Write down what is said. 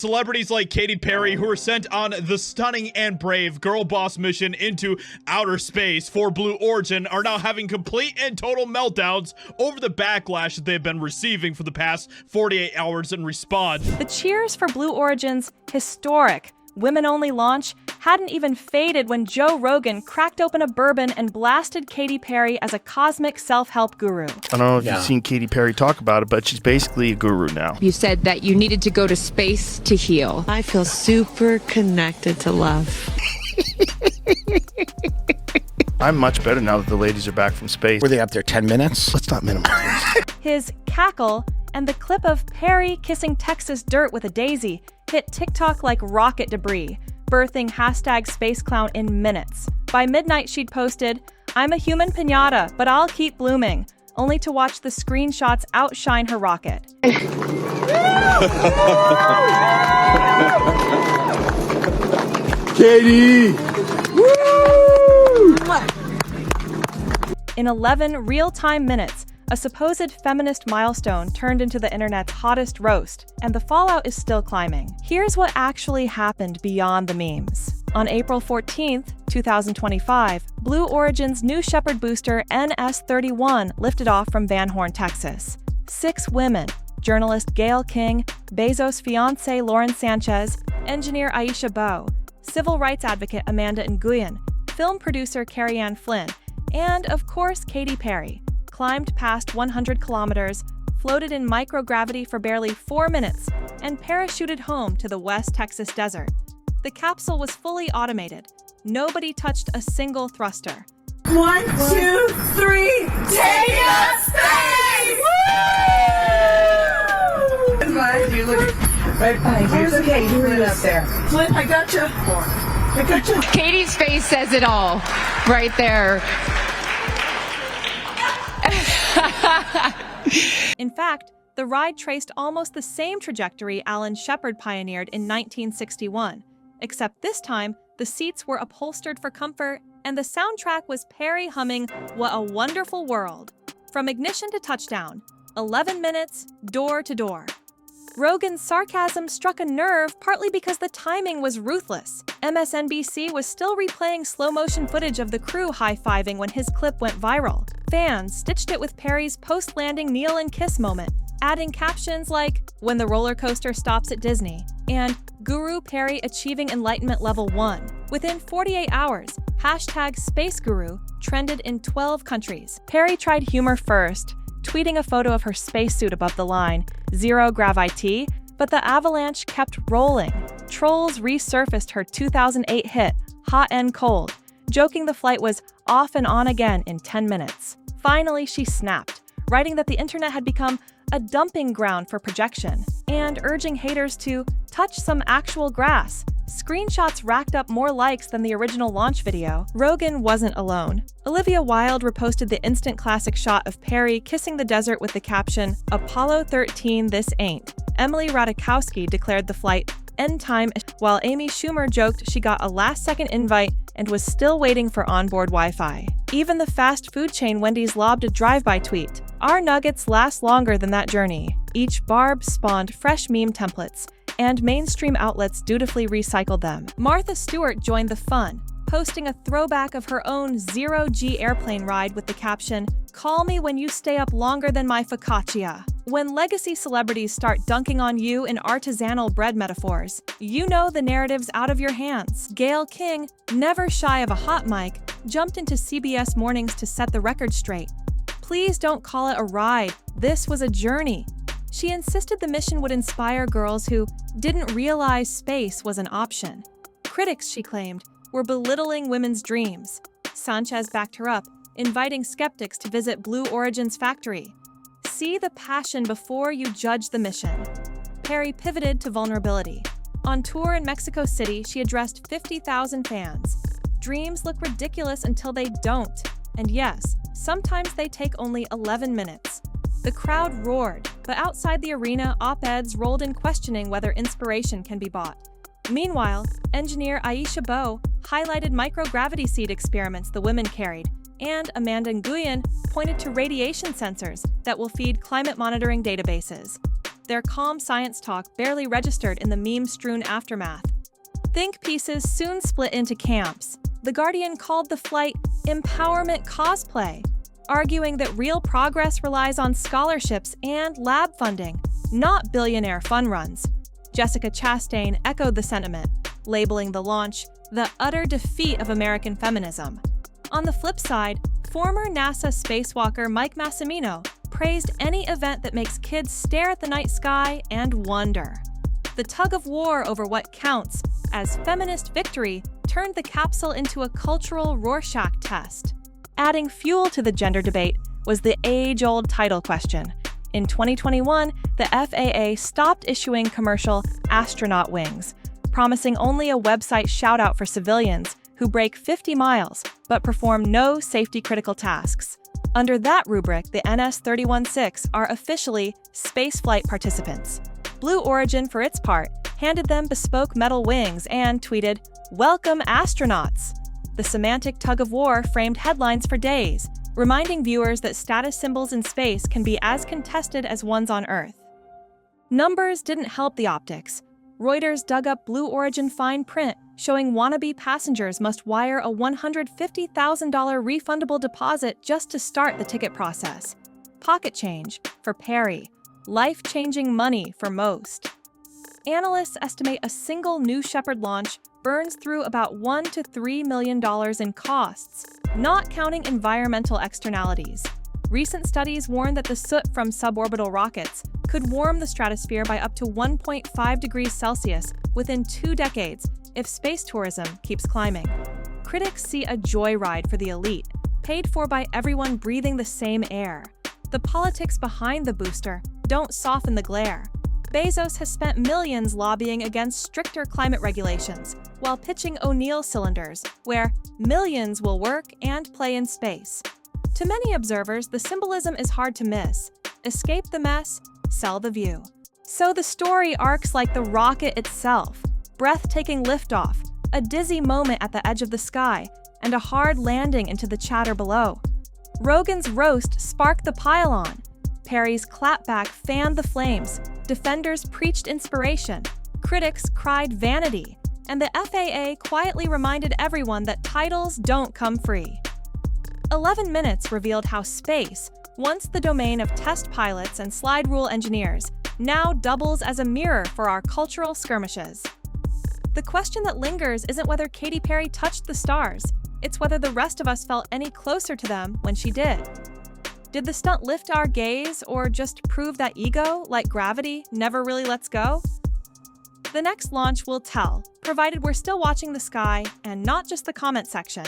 Celebrities like Katy Perry, who were sent on the stunning and brave girl boss mission into outer space for Blue Origin, are now having complete and total meltdowns over the backlash that they've been receiving for the past 48 hours in response. The cheers for Blue Origin's historic women-only launch hadn't even faded when Joe Rogan cracked open a bourbon and blasted Katy Perry as a cosmic self-help guru. I don't know if you've seen Katy Perry talk about it, but she's basically a guru now. You said that you needed to go to space to heal. I feel super connected to love. I'm much better now that the ladies are back from space. Were they up there 10 minutes? Let's not minimize this. His cackle and the clip of Perry kissing Texas dirt with a daisy hit TikTok like rocket debris, birthing #SpaceClown in minutes. By midnight, she'd posted, "I'm a human piñata, but I'll keep blooming," only to watch the screenshots outshine her rocket. Katy! Woo! In 11 real-time minutes, a supposed feminist milestone turned into the internet's hottest roast, and the fallout is still climbing. Here's what actually happened beyond the memes. On April 14th, 2025, Blue Origin's New Shepard booster NS-31 lifted off from Van Horn, Texas. 6 women, journalist Gayle King, Bezos' fiancée Lauren Sanchez, engineer Aisha Bowe, civil rights advocate Amanda Nguyen, film producer Carrie Ann Flynn, and, of course, Katy Perry, climbed past 100 kilometers, floated in microgravity for barely 4 minutes, and parachuted home to the West Texas desert. The capsule was fully automated. Nobody touched a single thruster. 1, 2, 3, take us space! Woo! Behind you, look right behind you. Okay, you it up there. Flint, I got you. I got you. Katie's face says it all, right there. In fact, the ride traced almost the same trajectory Alan Shepard pioneered in 1961, except this time, the seats were upholstered for comfort, and the soundtrack was Perry humming "What a Wonderful World." From ignition to touchdown, 11 minutes, door to door. Rogan's sarcasm struck a nerve partly because the timing was ruthless. MSNBC was still replaying slow-motion footage of the crew high-fiving when his clip went viral. Fans stitched it with Perry's post-landing kneel and kiss moment, adding captions like, "When the roller coaster stops at Disney," and "Guru Perry achieving enlightenment level 1. Within 48 hours, #SpaceGuru trended in 12 countries. Perry tried humor first, tweeting a photo of her spacesuit above the line, "Zero Gravity," but the avalanche kept rolling. Trolls resurfaced her 2008 hit, "Hot and Cold," joking the flight was off and on again in 10 minutes. Finally, she snapped, writing that the internet had become a dumping ground for projection, and urging haters to touch some actual grass. Screenshots racked up more likes than the original launch video. Rogan wasn't alone. Olivia Wilde reposted the instant classic shot of Perry kissing the desert with the caption, "Apollo 13, this ain't." Emily Ratajkowski declared the flight "end time," while Amy Schumer joked she got a last-second invite and was still waiting for onboard Wi-Fi. Even the fast food chain Wendy's lobbed a drive-by tweet. "Our nuggets last longer than that journey." Each barb spawned fresh meme templates, and mainstream outlets dutifully recycled them. Martha Stewart joined the fun, posting a throwback of her own zero-G airplane ride with the caption, "Call me when you stay up longer than my focaccia." When legacy celebrities start dunking on you in artisanal bread metaphors, you know the narrative's out of your hands. Gayle King, never shy of a hot mic, jumped into CBS Mornings to set the record straight. "Please don't call it a ride. This was a journey." She insisted the mission would inspire girls who didn't realize space was an option. Critics, she claimed, were belittling women's dreams. Sanchez backed her up, inviting skeptics to visit Blue Origin's factory. See the passion before you judge the mission. Perry pivoted to vulnerability. On tour in Mexico City, she addressed 50,000 fans. Dreams look ridiculous until they don't. And yes, sometimes they take only 11 minutes. The crowd roared, but outside the arena, op-eds rolled in questioning whether inspiration can be bought. Meanwhile, engineer Aisha Bowe highlighted microgravity seed experiments the women carried, and Amanda Nguyen pointed to radiation sensors that will feed climate monitoring databases. their calm science talk barely registered in the meme-strewn aftermath. Think pieces soon split into camps. The Guardian called the flight empowerment cosplay, arguing that real progress relies on scholarships and lab funding, not billionaire fun runs. Jessica Chastain echoed the sentiment, labeling the launch the utter defeat of American feminism. On the flip side, former NASA spacewalker Mike Massimino praised any event that makes kids stare at the night sky and wonder. The tug of war over what counts as feminist victory turned the capsule into a cultural Rorschach test. Adding fuel to the gender debate was the age-old title question. In 2021, the FAA stopped issuing commercial astronaut wings, promising only a website shout-out for civilians who break 50 miles but perform no safety-critical tasks. Under that rubric, the NS-31-6 are officially spaceflight participants. Blue Origin, for its part, handed them bespoke metal wings and tweeted, "Welcome astronauts." The semantic tug-of-war framed headlines for days, reminding viewers that status symbols in space can be as contested as ones on Earth. Numbers didn't help the optics. Reuters dug up Blue Origin fine print showing wannabe passengers must wire a $150,000 refundable deposit just to start the ticket process. Pocket change for Perry, life-changing money for most. Analysts estimate a single New Shepard launch burns through about $1 to $3 million in costs, not counting environmental externalities. Recent studies warn that the soot from suborbital rockets could warm the stratosphere by up to 1.5 degrees Celsius within 2 decades if space tourism keeps climbing. Critics see a joyride for the elite, paid for by everyone breathing the same air. The politics behind the booster don't soften the glare. Bezos has spent millions lobbying against stricter climate regulations, while pitching O'Neill cylinders, where millions will work and play in space. To many observers, the symbolism is hard to miss. Escape the mess, sell the view. So the story arcs like the rocket itself. Breathtaking liftoff, a dizzy moment at the edge of the sky, and a hard landing into the chatter below. Rogan's roast sparked the pile-on. Perry's clapback fanned the flames. Defenders preached inspiration. Critics cried vanity. And the FAA quietly reminded everyone that titles don't come free. 11 Minutes revealed how space, once the domain of test pilots and slide rule engineers, now doubles as a mirror for our cultural skirmishes. The question that lingers isn't whether Katy Perry touched the stars, it's whether the rest of us felt any closer to them when she did. Did the stunt lift our gaze or just prove that ego, like gravity, never really lets go? The next launch will tell, provided we're still watching the sky and not just the comment section.